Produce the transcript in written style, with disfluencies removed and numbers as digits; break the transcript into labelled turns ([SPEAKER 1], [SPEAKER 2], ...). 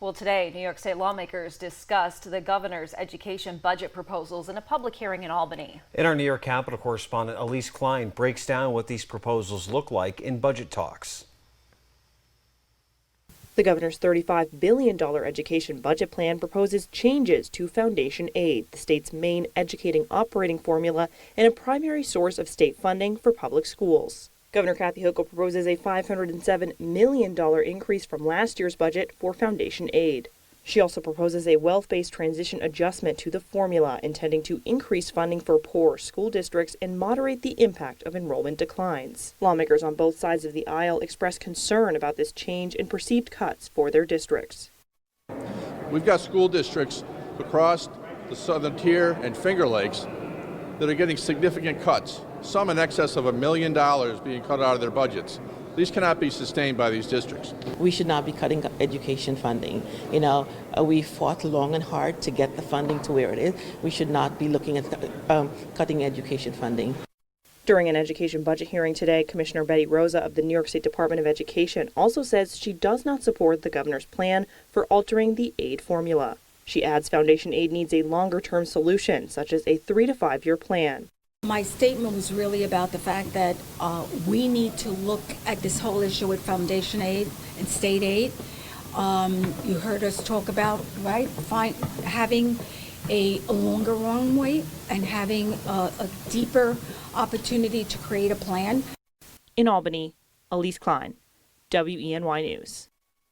[SPEAKER 1] Well, today, New York State lawmakers discussed the governor's education budget proposals in a public hearing in Albany.
[SPEAKER 2] And our New York Capitol correspondent Elise Klein breaks down what these proposals look like in budget talks.
[SPEAKER 3] The governor's $35 billion education budget plan proposes changes to foundation aid, the state's main educating operating formula and a primary source of state funding for public schools. Governor Kathy Hochul proposes a $507 million increase from last year's budget for foundation aid. She also proposes a wealth-based transition adjustment to the formula, intending to increase funding for poor school districts and moderate the impact of enrollment declines. Lawmakers on both sides of the aisle express concern about this change and perceived cuts for their districts.
[SPEAKER 4] We've got school districts across the Southern Tier and Finger Lakes that are getting significant cuts, some in excess of $1 million being cut out of their budgets. These cannot be sustained by these districts.
[SPEAKER 5] We should not be cutting education funding. We fought long and hard to get the funding to where it is. We should not be looking at cutting education funding.
[SPEAKER 3] During an education budget hearing today, Commissioner Betty Rosa of the New York State Department of Education also says she does not support the governor's plan for altering the aid formula. She adds foundation aid needs a longer-term solution, such as a 3 to 5 year plan.
[SPEAKER 6] My statement was really about the fact that we need to look at this whole issue with foundation aid and state aid. You heard us talk about, right, having a longer runway and having a deeper opportunity to create a plan.
[SPEAKER 3] In Albany, Elise Klein, WENY News.